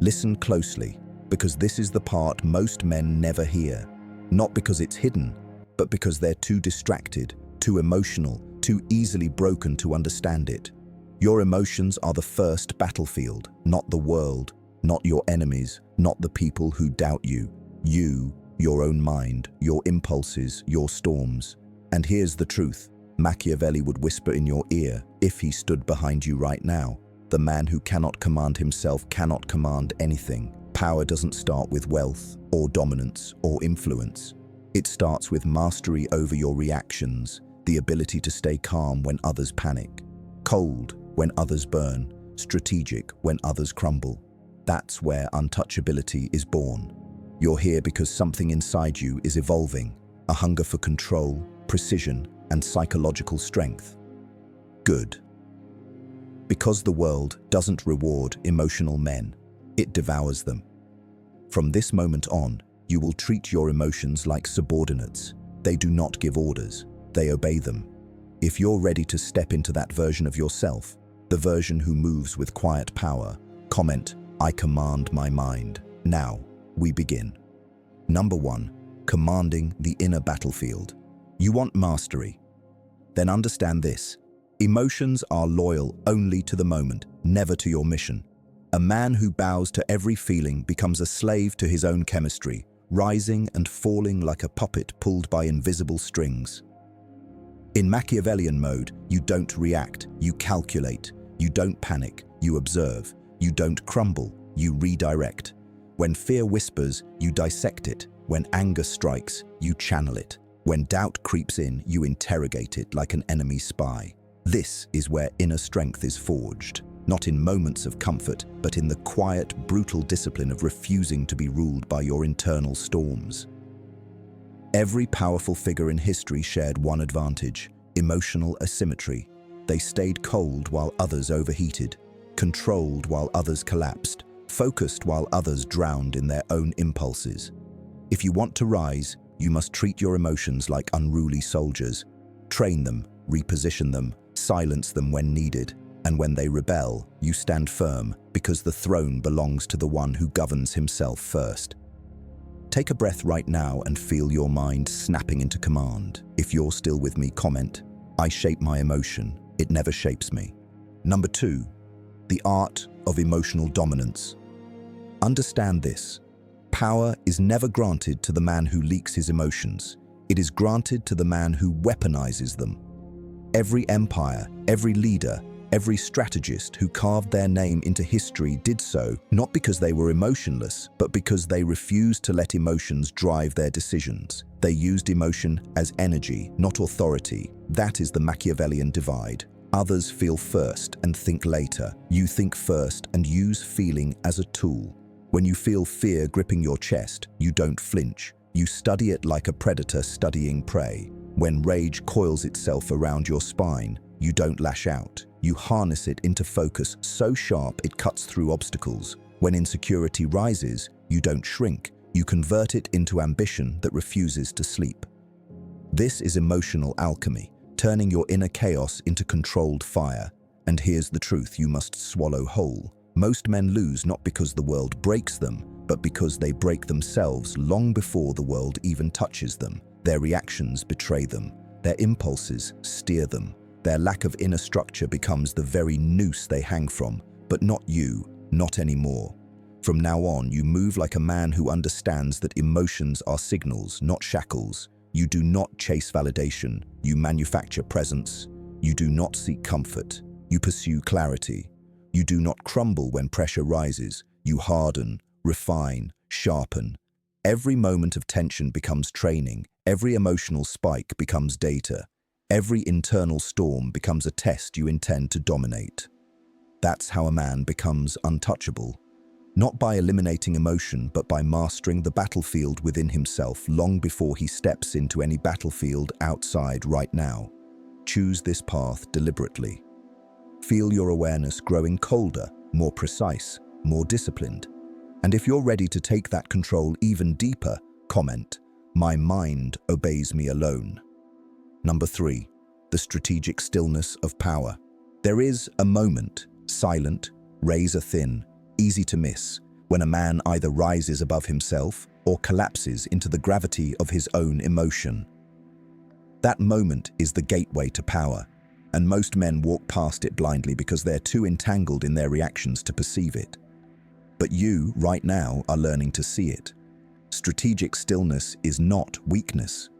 Listen closely, because this is the part most men never hear. Not because it's hidden, but because they're too distracted, too emotional, too easily broken to understand it. Your emotions are the first battlefield, not the world, not your enemies, not the people who doubt you. You, your own mind, your impulses, your storms. And here's the truth. Machiavelli would whisper in your ear, if he stood behind you right now. The man who cannot command himself cannot command anything. Power doesn't start with wealth, or dominance, or influence. It starts with mastery over your reactions, the ability to stay calm when others panic, cold when others burn, strategic when others crumble. That's where untouchability is born. You're here because something inside you is evolving, a hunger for control, precision, and psychological strength. Good. Because the world doesn't reward emotional men, it devours them. From this moment on, you will treat your emotions like subordinates. They do not give orders, they obey them. If you're ready to step into that version of yourself, the version who moves with quiet power, comment, "I command my mind." Now, we begin. Number 1, commanding the inner battlefield. You want mastery? Then understand this. Emotions are loyal only to the moment, never to your mission. A man who bows to every feeling becomes a slave to his own chemistry, rising and falling like a puppet pulled by invisible strings. In Machiavellian mode, you don't react, you calculate. You don't panic, you observe. You don't crumble, you redirect. When fear whispers, you dissect it. When anger strikes, you channel it. When doubt creeps in, you interrogate it like an enemy spy. This is where inner strength is forged, not in moments of comfort, but in the quiet, brutal discipline of refusing to be ruled by your internal storms. Every powerful figure in history shared one advantage: emotional asymmetry. They stayed cold while others overheated, controlled while others collapsed, focused while others drowned in their own impulses. If you want to rise, you must treat your emotions like unruly soldiers. Train them, reposition them, silence them when needed. And when they rebel, you stand firm, because the throne belongs to the one who governs himself first. Take a breath right now and feel your mind snapping into command. If you're still with me, comment, "I shape my emotion, it never shapes me." Number 2, the art of emotional dominance. Understand this. Power is never granted to the man who leaks his emotions. It is granted to the man who weaponizes them. Every empire, every leader, every strategist who carved their name into history did so not because they were emotionless, but because they refused to let emotions drive their decisions. They used emotion as energy, not authority. That is the Machiavellian divide. Others feel first and think later. You think first and use feeling as a tool. When you feel fear gripping your chest, you don't flinch. You study it like a predator studying prey. When rage coils itself around your spine, you don't lash out. You harness it into focus so sharp it cuts through obstacles. When insecurity rises, you don't shrink. You convert it into ambition that refuses to sleep. This is emotional alchemy, turning your inner chaos into controlled fire. And here's the truth you must swallow whole. Most men lose not because the world breaks them, but because they break themselves long before the world even touches them. Their reactions betray them. Their impulses steer them. Their lack of inner structure becomes the very noose they hang from. But not you, not anymore. From now on, you move like a man who understands that emotions are signals, not shackles. You do not chase validation. You manufacture presence. You do not seek comfort. You pursue clarity. You do not crumble when pressure rises. You harden, refine, sharpen. Every moment of tension becomes training. Every emotional spike becomes data. Every internal storm becomes a test you intend to dominate. That's how a man becomes untouchable. Not by eliminating emotion, but by mastering the battlefield within himself long before he steps into any battlefield outside right now. Choose this path deliberately. Feel your awareness growing colder, more precise, more disciplined. And if you're ready to take that control even deeper, comment, "My mind obeys me alone." Number 3, the strategic stillness of power. There is a moment, silent, razor thin, easy to miss, when a man either rises above himself or collapses into the gravity of his own emotion. That moment is the gateway to power, and most men walk past it blindly because they're too entangled in their reactions to perceive it. But you, right now, are learning to see it. Strategic stillness is not weakness.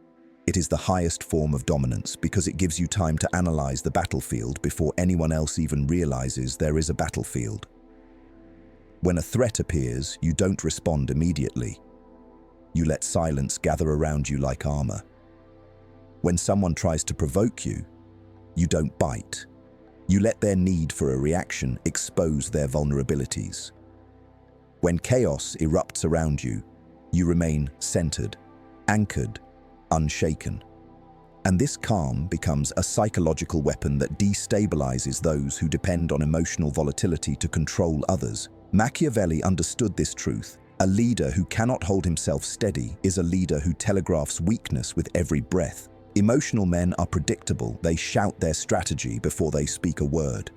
It is the highest form of dominance because it gives you time to analyze the battlefield before anyone else even realizes there is a battlefield. When a threat appears, you don't respond immediately. You let silence gather around you like armor. When someone tries to provoke you, you don't bite. You let their need for a reaction expose their vulnerabilities. When chaos erupts around you, you remain centered, anchored, unshaken. And this calm becomes a psychological weapon that destabilizes those who depend on emotional volatility to control others. Machiavelli understood this truth. A leader who cannot hold himself steady is a leader who telegraphs weakness with every breath. Emotional men are predictable. They shout their strategy before they speak a word.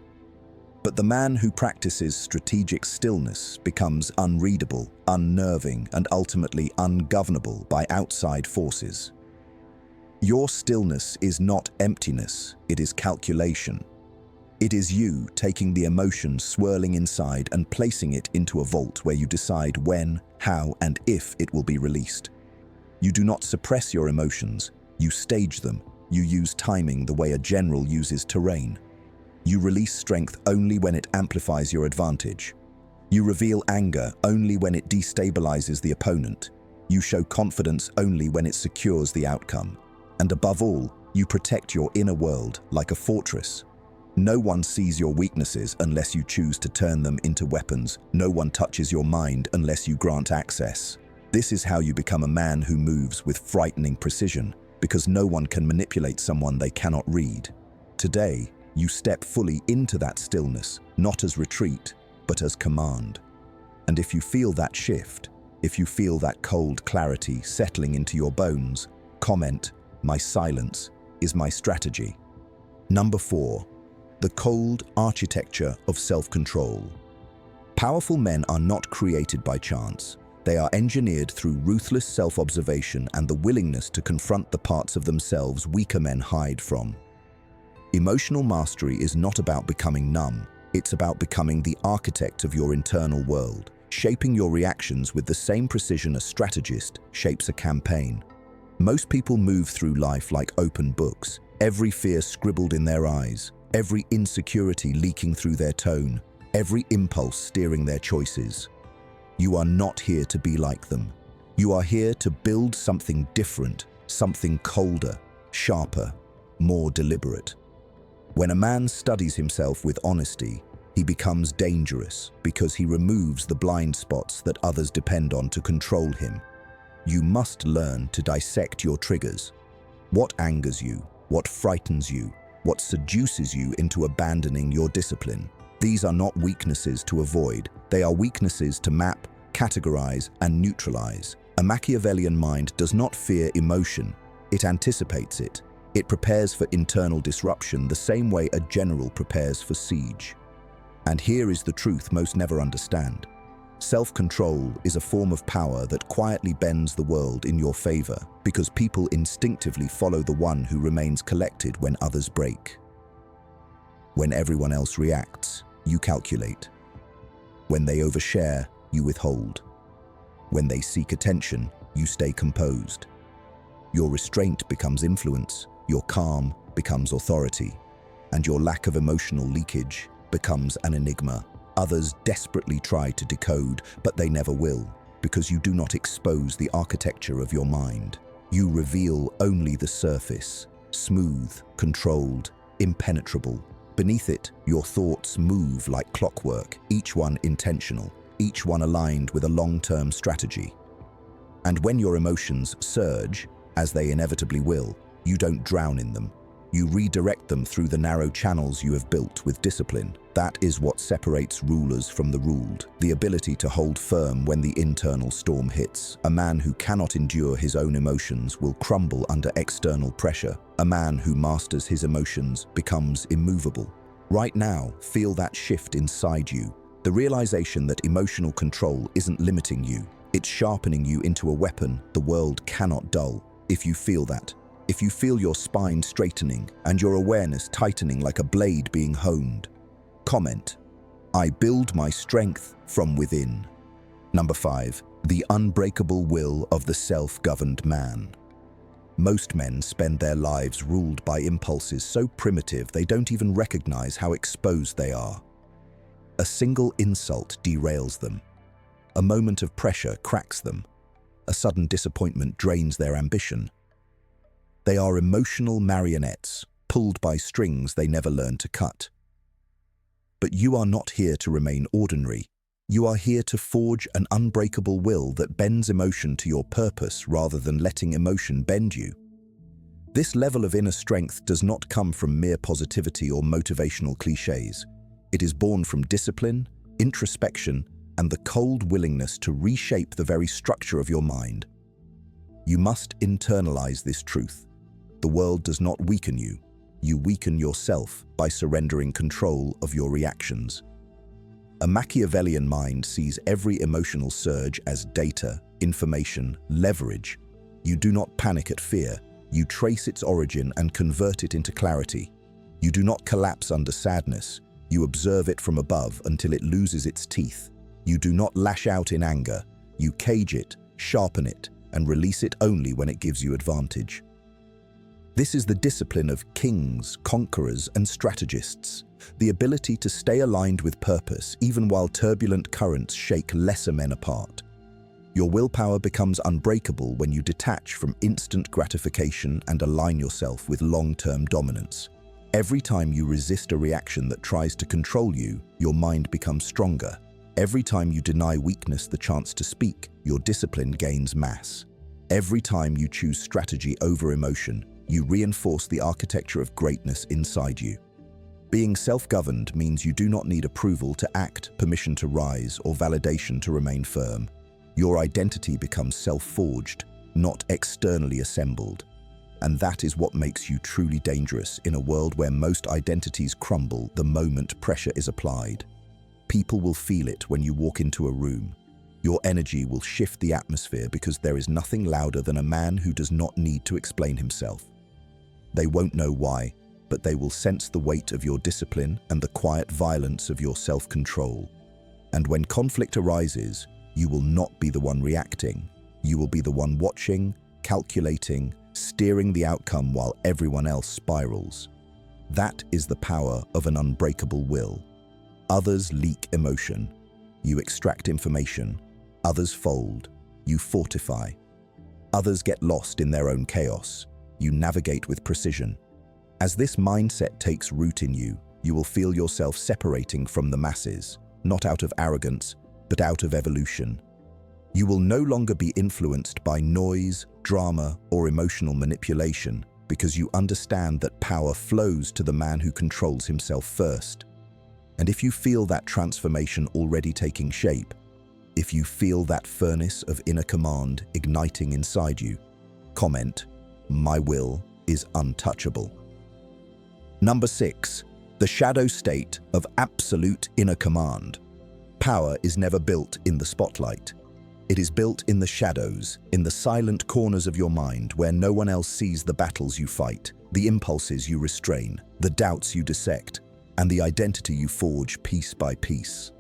But the man who practices strategic stillness becomes unreadable, unnerving, and ultimately ungovernable by outside forces. Your stillness is not emptiness, it is calculation. It is you taking the emotion swirling inside and placing it into a vault where you decide when, how, and if it will be released. You do not suppress your emotions, you stage them. You use timing the way a general uses terrain. You release strength only when it amplifies your advantage. You reveal anger only when it destabilizes the opponent. You show confidence only when it secures the outcome. And above all, you protect your inner world like a fortress. No one sees your weaknesses unless you choose to turn them into weapons. No one touches your mind unless you grant access. This is how you become a man who moves with frightening precision, because no one can manipulate someone they cannot read. Today, you step fully into that stillness, not as retreat, but as command. And if you feel that shift, if you feel that cold clarity settling into your bones, comment, "My silence is my strategy." Number 4. The cold architecture of self-control. Powerful men are not created by chance. They are engineered through ruthless self-observation and the willingness to confront the parts of themselves weaker men hide from. Emotional mastery is not about becoming numb. It's about becoming the architect of your internal world, shaping your reactions with the same precision a strategist shapes a campaign. Most people move through life like open books, every fear scribbled in their eyes, every insecurity leaking through their tone, every impulse steering their choices. You are not here to be like them. You are here to build something different, something colder, sharper, more deliberate. When a man studies himself with honesty, he becomes dangerous because he removes the blind spots that others depend on to control him. You must learn to dissect your triggers. What angers you? What frightens you? What seduces you into abandoning your discipline? These are not weaknesses to avoid. They are weaknesses to map, categorize, and neutralize. A Machiavellian mind does not fear emotion. It anticipates it. It prepares for internal disruption the same way a general prepares for siege. And here is the truth most never understand. Self-control is a form of power that quietly bends the world in your favor because people instinctively follow the one who remains collected when others break. When everyone else reacts, you calculate. When they overshare, you withhold. When they seek attention, you stay composed. Your restraint becomes influence, your calm becomes authority, and your lack of emotional leakage becomes an enigma. Others desperately try to decode, but they never will, because you do not expose the architecture of your mind. You reveal only the surface, smooth, controlled, impenetrable. Beneath it, your thoughts move like clockwork, each one intentional, each one aligned with a long-term strategy. And when your emotions surge, as they inevitably will, you don't drown in them. You redirect them through the narrow channels you have built with discipline. That is what separates rulers from the ruled, the ability to hold firm when the internal storm hits. A man who cannot endure his own emotions will crumble under external pressure. A man who masters his emotions becomes immovable. Right now, feel that shift inside you. The realization that emotional control isn't limiting you, it's sharpening you into a weapon the world cannot dull. If you feel that, if you feel your spine straightening and your awareness tightening like a blade being honed, comment, "I build my strength from within." Number 5. The unbreakable will of the self-governed man. Most men spend their lives ruled by impulses so primitive they don't even recognize how exposed they are. A single insult derails them. A moment of pressure cracks them. A sudden disappointment drains their ambition. They are emotional marionettes, pulled by strings they never learned to cut. But you are not here to remain ordinary. You are here to forge an unbreakable will that bends emotion to your purpose rather than letting emotion bend you. This level of inner strength does not come from mere positivity or motivational cliches. It is born from discipline, introspection, and the cold willingness to reshape the very structure of your mind. You must internalize this truth. The world does not weaken you. You weaken yourself by surrendering control of your reactions. A Machiavellian mind sees every emotional surge as data, information, leverage. You do not panic at fear. You trace its origin and convert it into clarity. You do not collapse under sadness. You observe it from above until it loses its teeth. You do not lash out in anger. You cage it, sharpen it, and release it only when it gives you advantage. This is the discipline of kings, conquerors, and strategists. The ability to stay aligned with purpose even while turbulent currents shake lesser men apart. Your willpower becomes unbreakable when you detach from instant gratification and align yourself with long-term dominance. Every time you resist a reaction that tries to control you, your mind becomes stronger. Every time you deny weakness the chance to speak, your discipline gains mass. Every time you choose strategy over emotion, you reinforce the architecture of greatness inside you. Being self-governed means you do not need approval to act, permission to rise, or validation to remain firm. Your identity becomes self-forged, not externally assembled. And that is what makes you truly dangerous in a world where most identities crumble the moment pressure is applied. People will feel it when you walk into a room. Your energy will shift the atmosphere because there is nothing louder than a man who does not need to explain himself. They won't know why, but they will sense the weight of your discipline and the quiet violence of your self-control. And when conflict arises, you will not be the one reacting. You will be the one watching, calculating, steering the outcome while everyone else spirals. That is the power of an unbreakable will. Others leak emotion. You extract information. Others fold. You fortify. Others get lost in their own chaos. You navigate with precision. As this mindset takes root in you, you will feel yourself separating from the masses, not out of arrogance, but out of evolution. You will no longer be influenced by noise, drama, or emotional manipulation because you understand that power flows to the man who controls himself first. And if you feel that transformation already taking shape, if you feel that furnace of inner command igniting inside you, comment, "My will is untouchable." Number 6. The shadow state of absolute inner command. Power is never built in the spotlight. It is built in the shadows, in the silent corners of your mind where no one else sees the battles you fight, the impulses you restrain, the doubts you dissect, and the identity you forge piece by piece.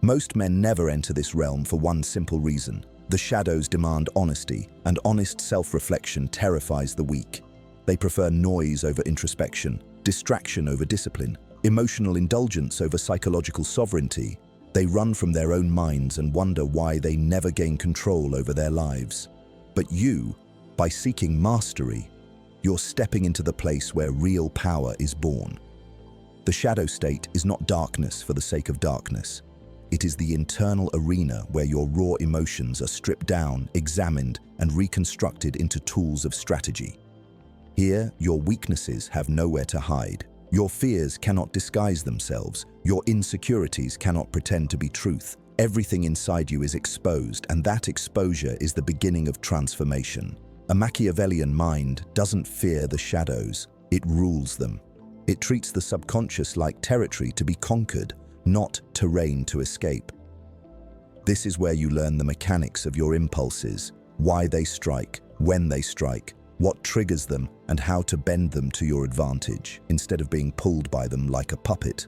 Most men never enter this realm for one simple reason. The shadows demand honesty, and honest self-reflection terrifies the weak. They prefer noise over introspection, distraction over discipline, emotional indulgence over psychological sovereignty. They run from their own minds and wonder why they never gain control over their lives. But you, by seeking mastery, you're stepping into the place where real power is born. The shadow state is not darkness for the sake of darkness. It is the internal arena where your raw emotions are stripped down, examined, and reconstructed into tools of strategy. Here, your weaknesses have nowhere to hide. Your fears cannot disguise themselves. Your insecurities cannot pretend to be truth. Everything inside you is exposed, and that exposure is the beginning of transformation. A Machiavellian mind doesn't fear the shadows, it rules them. It treats the subconscious like territory to be conquered, not terrain to escape. This is where you learn the mechanics of your impulses, why they strike, when they strike, what triggers them, and how to bend them to your advantage, instead of being pulled by them like a puppet.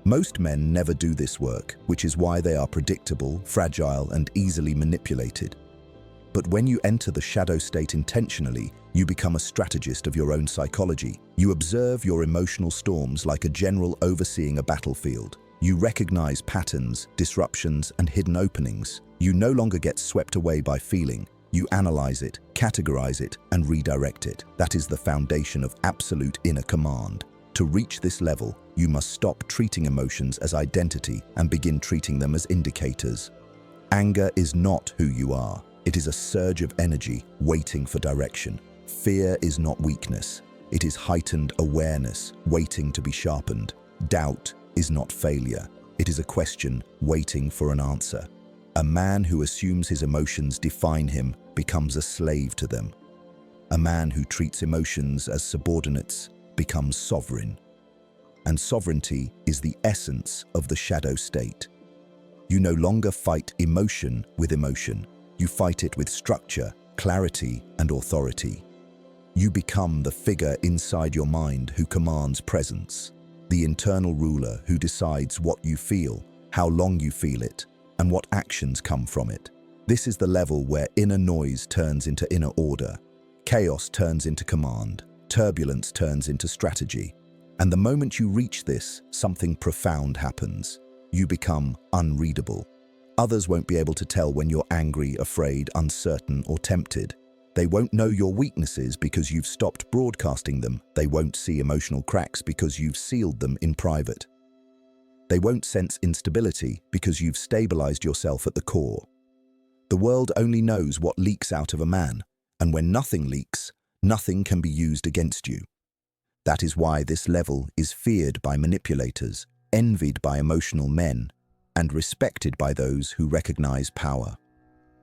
Most men never do this work, which is why they are predictable, fragile, and easily manipulated. But when you enter the shadow state intentionally, you become a strategist of your own psychology. You observe your emotional storms like a general overseeing a battlefield. You recognize patterns, disruptions, and hidden openings. You no longer get swept away by feeling. You analyze it, categorize it, and redirect it. That is the foundation of absolute inner command. To reach this level, you must stop treating emotions as identity and begin treating them as indicators. Anger is not who you are. It is a surge of energy waiting for direction. Fear is not weakness. It is heightened awareness waiting to be sharpened. Doubt is not failure. It is a question waiting for an answer. A man who assumes his emotions define him becomes a slave to them. A man who treats emotions as subordinates becomes sovereign. And sovereignty is the essence of the shadow state. You no longer fight emotion with emotion. You fight it with structure, clarity, and authority. You become the figure inside your mind who commands presence, the internal ruler who decides what you feel, how long you feel it, and what actions come from it. This is the level where inner noise turns into inner order, chaos turns into command, turbulence turns into strategy. And the moment you reach this, something profound happens. You become unreadable. Others won't be able to tell when you're angry, afraid, uncertain, or tempted. They won't know your weaknesses because you've stopped broadcasting them. They won't see emotional cracks because you've sealed them in private. They won't sense instability because you've stabilized yourself at the core. The world only knows what leaks out of a man, and when nothing leaks, nothing can be used against you. That is why this level is feared by manipulators, envied by emotional men, and respected by those who recognize power.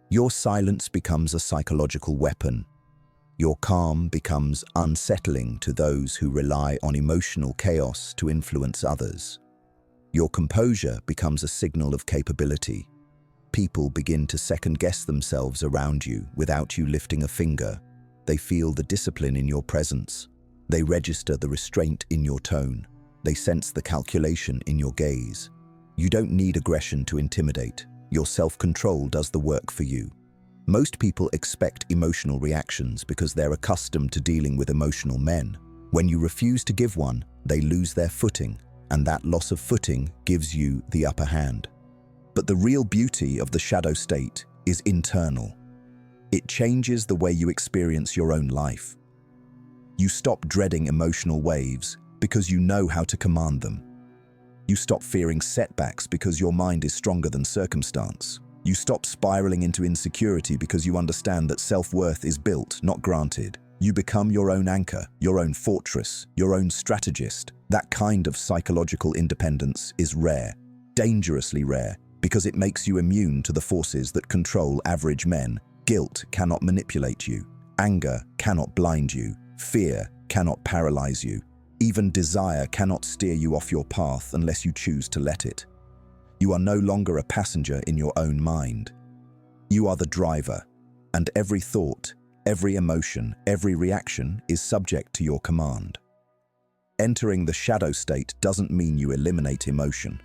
Your silence becomes a psychological weapon. Your calm becomes unsettling to those who rely on emotional chaos to influence others. Your composure becomes a signal of capability. People begin to second-guess themselves around you without you lifting a finger. They feel the discipline in your presence. They register the restraint in your tone. They sense the calculation in your gaze. You don't need aggression to intimidate. Your self-control does the work for you. Most people expect emotional reactions because they're accustomed to dealing with emotional men. When you refuse to give one, they lose their footing, and that loss of footing gives you the upper hand. But the real beauty of the shadow state is internal. It changes the way you experience your own life. You stop dreading emotional waves because you know how to command them. You stop fearing setbacks because your mind is stronger than circumstance. You stop spiraling into insecurity because you understand that self-worth is built, not granted. You become your own anchor, your own fortress, your own strategist. That kind of psychological independence is rare, dangerously rare, because it makes you immune to the forces that control average men. Guilt cannot manipulate you. Anger cannot blind you. Fear cannot paralyze you. Even desire cannot steer you off your path unless you choose to let it. You are no longer a passenger in your own mind. You are the driver, and every thought, every emotion, every reaction is subject to your command. Entering the shadow state doesn't mean you eliminate emotion.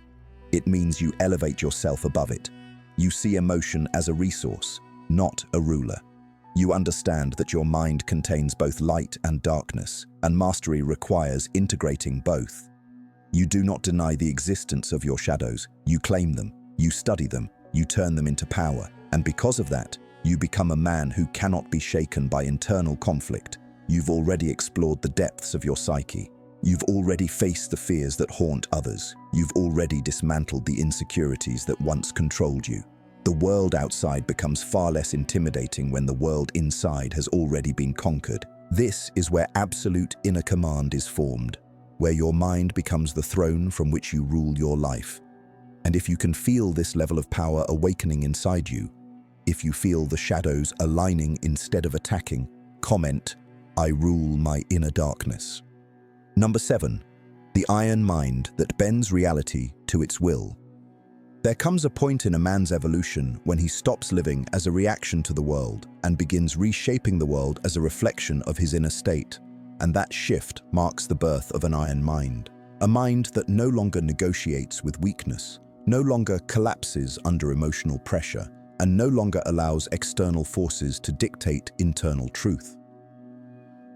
It means you elevate yourself above it. You see emotion as a resource, not a ruler. You understand that your mind contains both light and darkness, and mastery requires integrating both. You do not deny the existence of your shadows. You claim them, you study them, you turn them into power, and because of that, you become a man who cannot be shaken by internal conflict. You've already explored the depths of your psyche. You've already faced the fears that haunt others. You've already dismantled the insecurities that once controlled you. The world outside becomes far less intimidating when the world inside has already been conquered. This is where absolute inner command is formed, where your mind becomes the throne from which you rule your life. And if you can feel this level of power awakening inside you, if you feel the shadows aligning instead of attacking, comment, "I rule my inner darkness." Number 7. the iron mind that bends reality to its will. There comes a point in a man's evolution when he stops living as a reaction to the world and begins reshaping the world as a reflection of his inner state. And that shift marks the birth of an iron mind. A mind that no longer negotiates with weakness, no longer collapses under emotional pressure, and no longer allows external forces to dictate internal truth.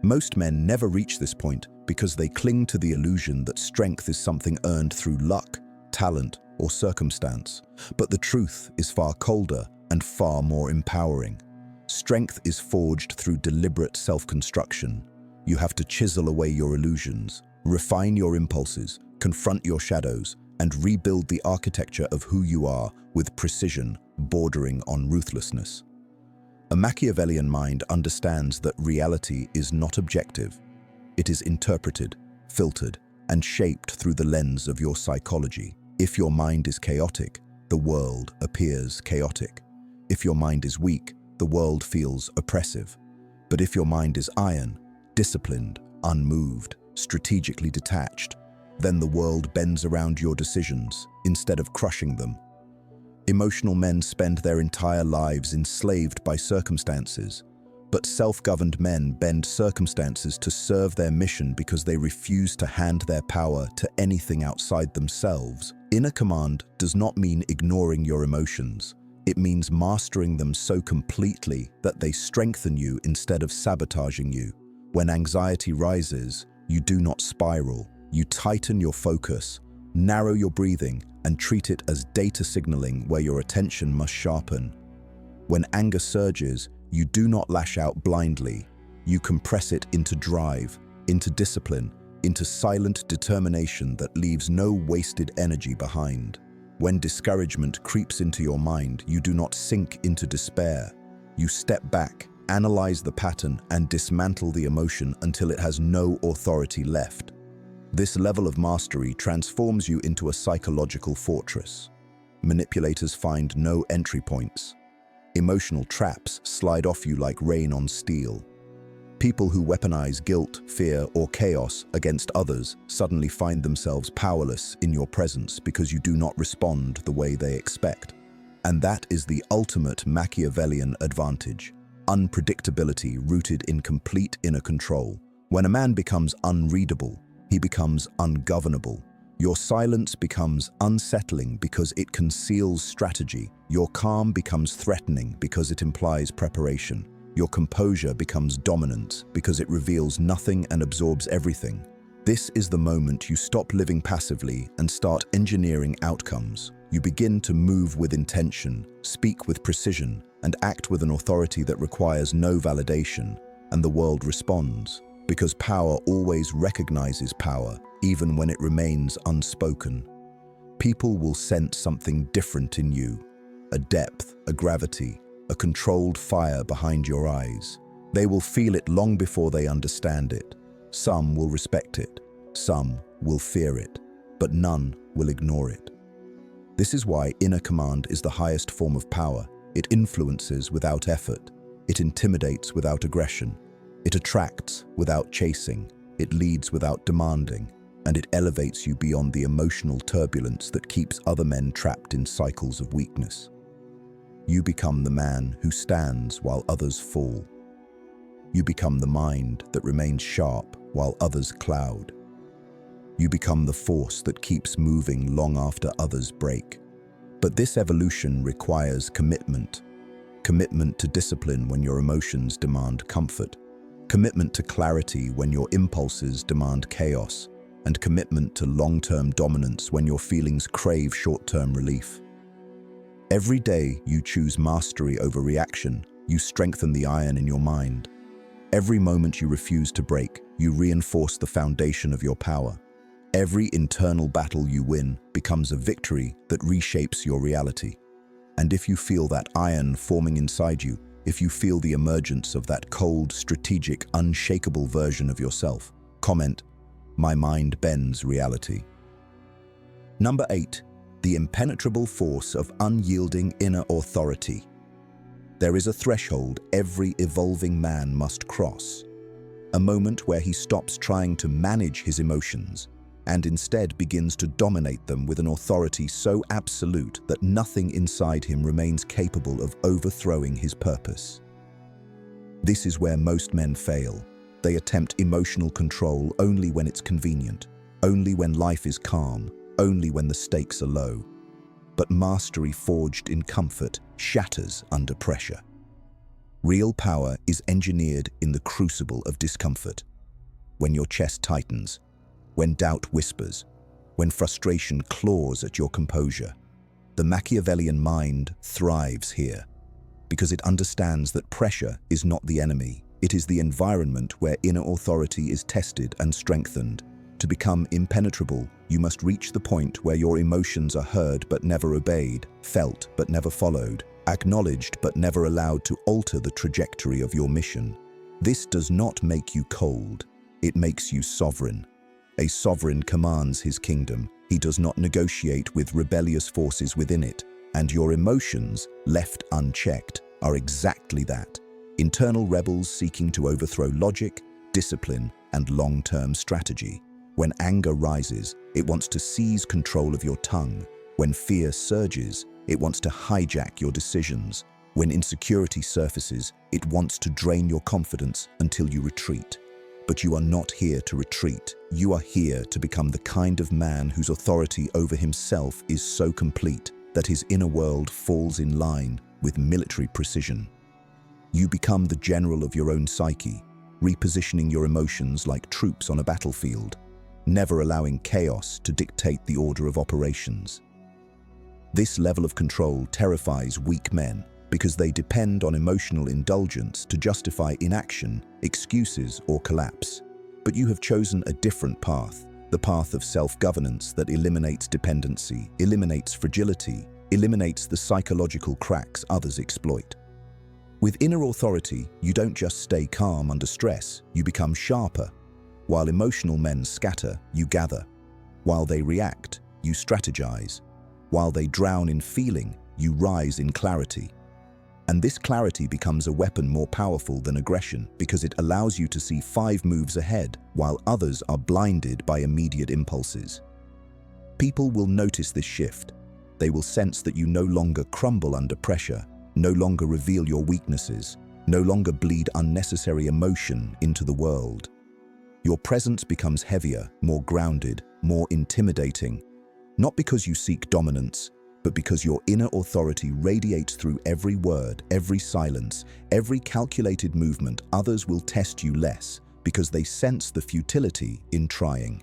Most men never reach this point because they cling to the illusion that strength is something earned through luck, talent, or circumstance. But the truth is far colder and far more empowering. Strength is forged through deliberate self-construction. You have to chisel away your illusions, refine your impulses, confront your shadows, and rebuild the architecture of who you are with precision bordering on ruthlessness. A Machiavellian mind understands that reality is not objective. It is interpreted, filtered, and shaped through the lens of your psychology. If your mind is chaotic, the world appears chaotic. If your mind is weak, the world feels oppressive. But if your mind is iron, disciplined, unmoved, strategically detached, then the world bends around your decisions instead of crushing them. Emotional men spend their entire lives enslaved by circumstances, but self-governed men bend circumstances to serve their mission because they refuse to hand their power to anything outside themselves. Inner command does not mean ignoring your emotions. It means mastering them so completely that they strengthen you instead of sabotaging you. When anxiety rises, you do not spiral. You tighten your focus, narrow your breathing, and treat it as data signaling where your attention must sharpen. When anger surges, you do not lash out blindly. You compress it into drive, into discipline, into silent determination that leaves no wasted energy behind. When discouragement creeps into your mind, you do not sink into despair. You step back, analyze the pattern, and dismantle the emotion until it has no authority left. This level of mastery transforms you into a psychological fortress. Manipulators find no entry points. Emotional traps slide off you like rain on steel. People who weaponize guilt, fear, or chaos against others suddenly find themselves powerless in your presence because you do not respond the way they expect. And that is the ultimate Machiavellian advantage: unpredictability rooted in complete inner control. When a man becomes unreadable, he becomes ungovernable. Your silence becomes unsettling because it conceals strategy. Your calm becomes threatening because it implies preparation. Your composure becomes dominant because it reveals nothing and absorbs everything. This is the moment you stop living passively and start engineering outcomes. You begin to move with intention, speak with precision, and act with an authority that requires no validation, and the world responds. Because power always recognizes power, even when it remains unspoken. People will sense something different in you, a depth, a gravity, a controlled fire behind your eyes. They will feel it long before they understand it. Some will respect it, some will fear it, but none will ignore it. This is why inner command is the highest form of power. It influences without effort. It intimidates without aggression. It attracts without chasing, it leads without demanding, and it elevates you beyond the emotional turbulence that keeps other men trapped in cycles of weakness. You become the man who stands while others fall. You become the mind that remains sharp while others cloud. You become the force that keeps moving long after others break. But this evolution requires commitment. Commitment to discipline when your emotions demand comfort. Commitment to clarity when your impulses demand chaos, and commitment to long-term dominance when your feelings crave short-term relief. Every day you choose mastery over reaction, you strengthen the iron in your mind. Every moment you refuse to break, you reinforce the foundation of your power. Every internal battle you win becomes a victory that reshapes your reality. And if you feel that iron forming inside you, if you feel the emergence of that cold, strategic, unshakable version of yourself, comment, "My mind bends reality." Number 8, the impenetrable force of unyielding inner authority. There is a threshold every evolving man must cross. A moment where he stops trying to manage his emotions and instead begins to dominate them with an authority so absolute that nothing inside him remains capable of overthrowing his purpose. This is where most men fail. They attempt emotional control only when it's convenient, only when life is calm, only when the stakes are low. But mastery forged in comfort shatters under pressure. Real power is engineered in the crucible of discomfort. When your chest tightens, when doubt whispers, when frustration claws at your composure. The Machiavellian mind thrives here because it understands that pressure is not the enemy. It is the environment where inner authority is tested and strengthened. To become impenetrable, you must reach the point where your emotions are heard but never obeyed, felt but never followed, acknowledged but never allowed to alter the trajectory of your mission. This does not make you cold, it makes you sovereign. A sovereign commands his kingdom. He does not negotiate with rebellious forces within it, and your emotions, left unchecked, are exactly that. Internal rebels seeking to overthrow logic, discipline, and long-term strategy. When anger rises, it wants to seize control of your tongue. When fear surges, it wants to hijack your decisions. When insecurity surfaces, it wants to drain your confidence until you retreat. But you are not here to retreat. You are here to become the kind of man whose authority over himself is so complete that his inner world falls in line with military precision. You become the general of your own psyche, repositioning your emotions like troops on a battlefield, never allowing chaos to dictate the order of operations. This level of control terrifies weak men because they depend on emotional indulgence to justify inaction, excuses, or collapse. But you have chosen a different path, the path of self-governance that eliminates dependency, eliminates fragility, eliminates the psychological cracks others exploit. With inner authority, you don't just stay calm under stress, you become sharper. While emotional men scatter, you gather. While they react, you strategize. While they drown in feeling, you rise in clarity. And this clarity becomes a weapon more powerful than aggression because it allows you to see 5 moves ahead while others are blinded by immediate impulses. People will notice this shift. They will sense that you no longer crumble under pressure, no longer reveal your weaknesses, no longer bleed unnecessary emotion into the world. Your presence becomes heavier, more grounded, more intimidating, not because you seek dominance, but because your inner authority radiates through every word, every silence, every calculated movement. Others will test you less because they sense the futility in trying.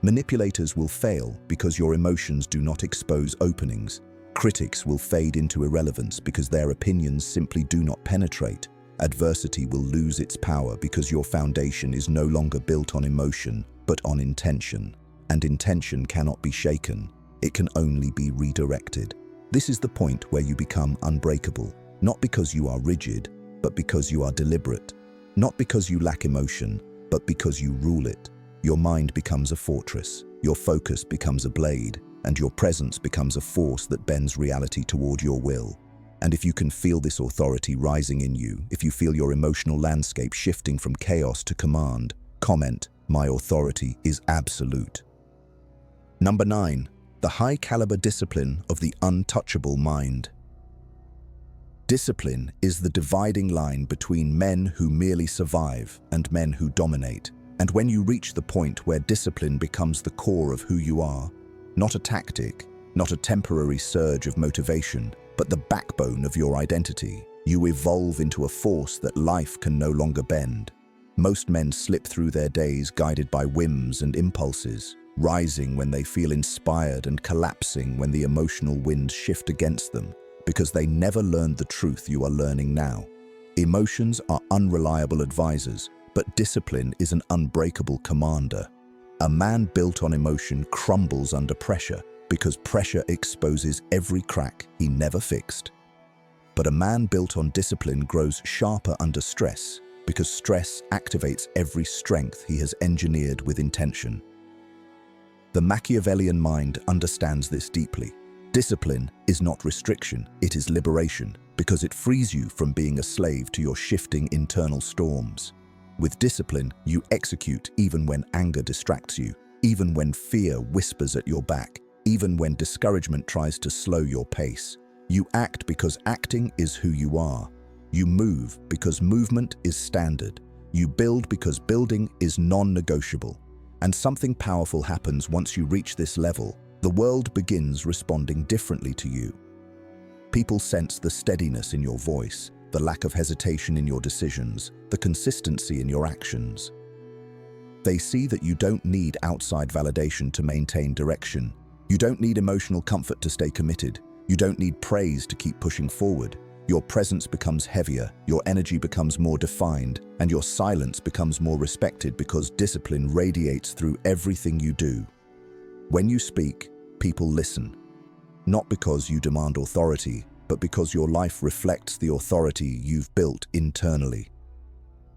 Manipulators will fail because your emotions do not expose openings. Critics will fade into irrelevance because their opinions simply do not penetrate. Adversity will lose its power because your foundation is no longer built on emotion, but on intention. And intention cannot be shaken. It can only be redirected. This is the point where you become unbreakable, not because you are rigid, but because you are deliberate. Not because you lack emotion, but because you rule it. Your mind becomes a fortress, your focus becomes a blade, and your presence becomes a force that bends reality toward your will. And if you can feel this authority rising in you, if you feel your emotional landscape shifting from chaos to command, comment, "My authority is absolute." Number 9. The high-caliber discipline of the untouchable mind. Discipline is the dividing line between men who merely survive and men who dominate. And when you reach the point where discipline becomes the core of who you are, not a tactic, not a temporary surge of motivation, but the backbone of your identity, you evolve into a force that life can no longer bend. Most men slip through their days guided by whims and impulses, rising when they feel inspired and collapsing when the emotional winds shift against them, because they never learned the truth you are learning now. Emotions are unreliable advisors, but discipline is an unbreakable commander. A man built on emotion crumbles under pressure because pressure exposes every crack he never fixed. But a man built on discipline grows sharper under stress because stress activates every strength he has engineered with intention. The Machiavellian mind understands this deeply. Discipline is not restriction, it is liberation, because it frees you from being a slave to your shifting internal storms. With discipline, you execute even when anger distracts you. even when fear whispers at your back, even when discouragement tries to slow your pace. You act because acting is who you are. You move because movement is standard. You build because building is non-negotiable. And something powerful happens once you reach this level. The world begins responding differently to you. People sense the steadiness in your voice, the lack of hesitation in your decisions, the consistency in your actions. They see that you don't need outside validation to maintain direction. You don't need emotional comfort to stay committed. You don't need praise to keep pushing forward. Your presence becomes heavier, your energy becomes more defined, and your silence becomes more respected because discipline radiates through everything you do. When you speak, people listen. Not because you demand authority, but because your life reflects the authority you've built internally.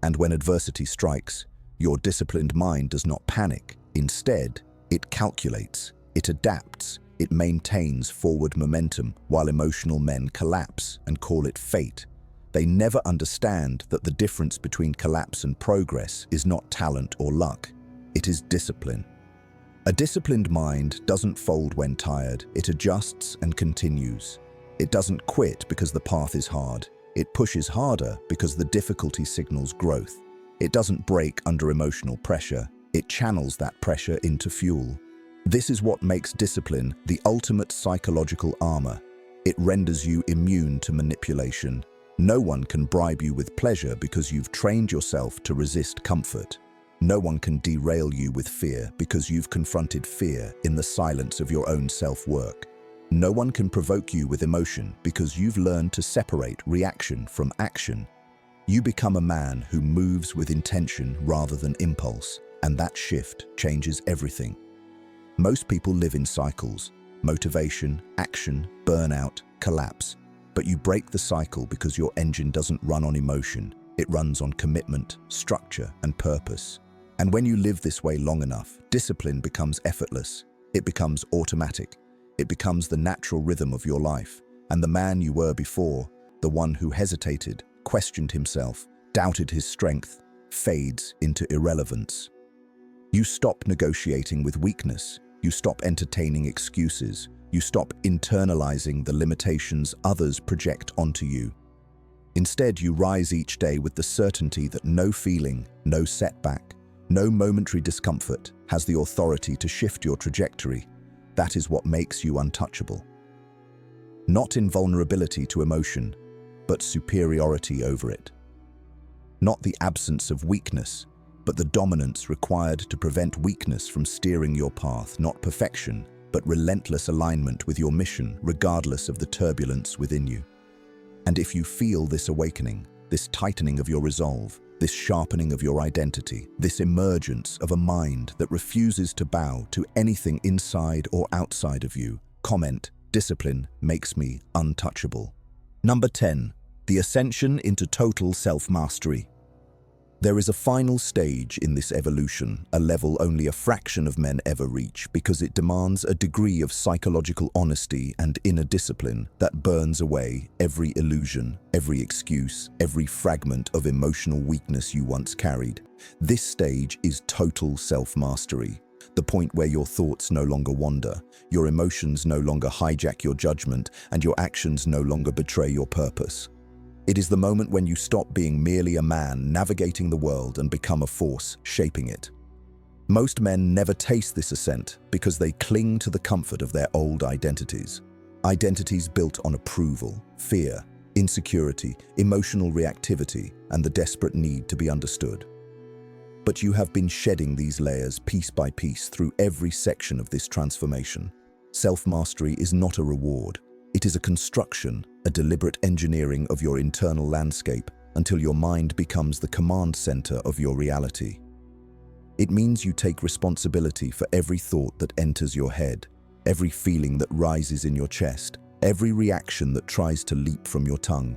And when adversity strikes, your disciplined mind does not panic. Instead, it calculates, it adapts, it maintains forward momentum, while emotional men collapse and call it fate. They never understand that the difference between collapse and progress is not talent or luck. It is discipline. A disciplined mind doesn't fold when tired. It adjusts and continues. It doesn't quit because the path is hard. It pushes harder because the difficulty signals growth. It doesn't break under emotional pressure. It channels that pressure into fuel. This is what makes discipline the ultimate psychological armor. It renders you immune to manipulation. No one can bribe you with pleasure because you've trained yourself to resist comfort. No one can derail you with fear because you've confronted fear in the silence of your own self-work. No one can provoke you with emotion because you've learned to separate reaction from action. You become a man who moves with intention rather than impulse, and that shift changes everything. Most people live in cycles: motivation, action, burnout, collapse. But you break the cycle because your engine doesn't run on emotion. It runs on commitment, structure, and purpose. And when you live this way long enough, discipline becomes effortless. It becomes automatic. It becomes the natural rhythm of your life. And the man you were before, the one who hesitated, questioned himself, doubted his strength, fades into irrelevance. You stop negotiating with weakness. You stop entertaining excuses. You stop internalizing the limitations others project onto you. Instead, you rise each day with the certainty that no feeling, no setback, no momentary discomfort has the authority to shift your trajectory. That is what makes you untouchable. Not invulnerability to emotion, but superiority over it. Not the absence of weakness, but the dominance required to prevent weakness from steering your path. Not perfection, but relentless alignment with your mission, regardless of the turbulence within you. And if you feel this awakening, this tightening of your resolve, this sharpening of your identity, this emergence of a mind that refuses to bow to anything inside or outside of you, comment, "Discipline makes me untouchable." Number 10. The ascension into total self-mastery. There is a final stage in this evolution, a level only a fraction of men ever reach, because it demands a degree of psychological honesty and inner discipline that burns away every illusion, every excuse, every fragment of emotional weakness you once carried. This stage is total self-mastery, the point where your thoughts no longer wander, your emotions no longer hijack your judgment, and your actions no longer betray your purpose. It is the moment when you stop being merely a man navigating the world and become a force shaping it. Most men never taste this ascent because they cling to the comfort of their old identities. Identities built on approval, fear, insecurity, emotional reactivity, and the desperate need to be understood. But you have been shedding these layers piece by piece through every section of this transformation. Self-mastery is not a reward. It is a construction, a deliberate engineering of your internal landscape until your mind becomes the command center of your reality. It means you take responsibility for every thought that enters your head, every feeling that rises in your chest, every reaction that tries to leap from your tongue.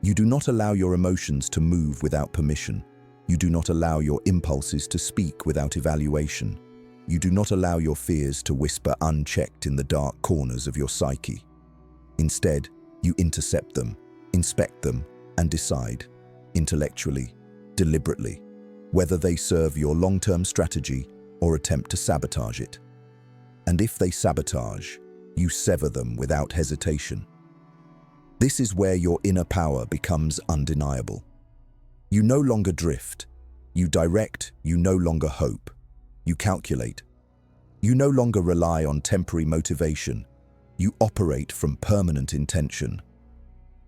You do not allow your emotions to move without permission. You do not allow your impulses to speak without evaluation. You do not allow your fears to whisper unchecked in the dark corners of your psyche. Instead, you intercept them, inspect them, and decide, intellectually, deliberately, whether they serve your long-term strategy or attempt to sabotage it. And if they sabotage, you sever them without hesitation. This is where your inner power becomes undeniable. You no longer drift. You direct. You no longer hope. You calculate. You no longer rely on temporary motivation. You operate from permanent intention.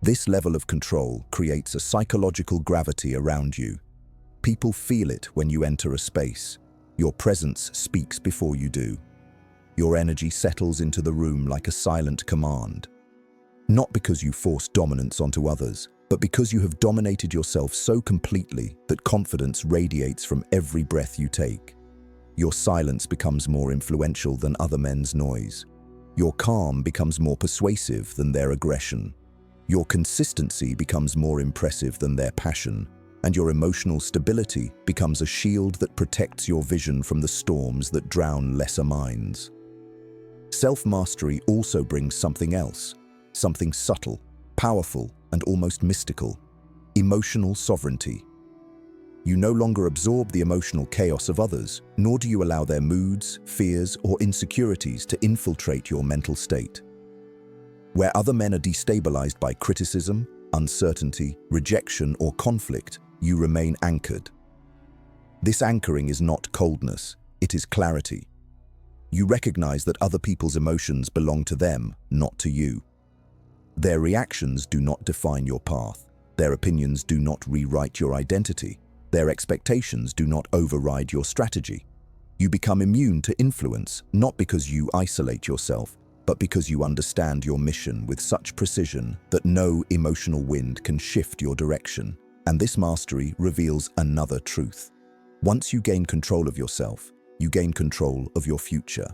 This level of control creates a psychological gravity around you. People feel it when you enter a space. Your presence speaks before you do. Your energy settles into the room like a silent command. Not because you force dominance onto others, but because you have dominated yourself so completely that confidence radiates from every breath you take. Your silence becomes more influential than other men's noise. Your calm becomes more persuasive than their aggression. Your consistency becomes more impressive than their passion, and your emotional stability becomes a shield that protects your vision from the storms that drown lesser minds. Self-mastery also brings something else, something subtle, powerful, and almost mystical: emotional sovereignty. You no longer absorb the emotional chaos of others, nor do you allow their moods, fears, or insecurities to infiltrate your mental state. Where other men are destabilized by criticism, uncertainty, rejection, or conflict, you remain anchored. This anchoring is not coldness, it is clarity. You recognize that other people's emotions belong to them, not to you. Their reactions do not define your path. Their opinions do not rewrite your identity. Their expectations do not override your strategy. You become immune to influence, not because you isolate yourself, but because you understand your mission with such precision that no emotional wind can shift your direction. And this mastery reveals another truth. Once you gain control of yourself, you gain control of your future.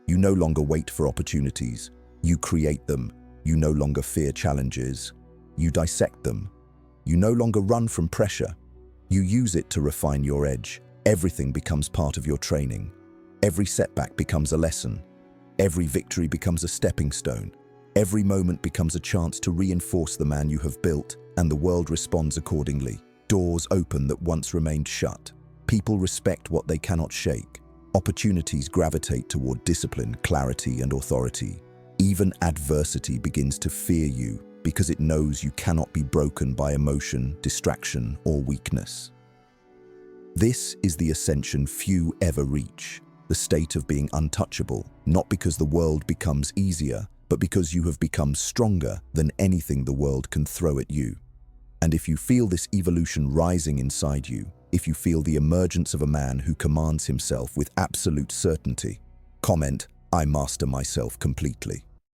You no longer wait for opportunities. You create them. You no longer fear challenges. You dissect them. You no longer run from pressure. You use it to refine your edge. Everything becomes part of your training. Every setback becomes a lesson. Every victory becomes a stepping stone. Every moment becomes a chance to reinforce the man you have built, and the world responds accordingly. Doors open that once remained shut. People respect what they cannot shake. Opportunities gravitate toward discipline, clarity, and authority. Even adversity begins to fear you because it knows you cannot be broken by emotion, distraction, or weakness. This is the ascension few ever reach, the state of being untouchable, not because the world becomes easier, but because you have become stronger than anything the world can throw at you. And if you feel this evolution rising inside you, if you feel the emergence of a man who commands himself with absolute certainty, comment, "I master myself completely."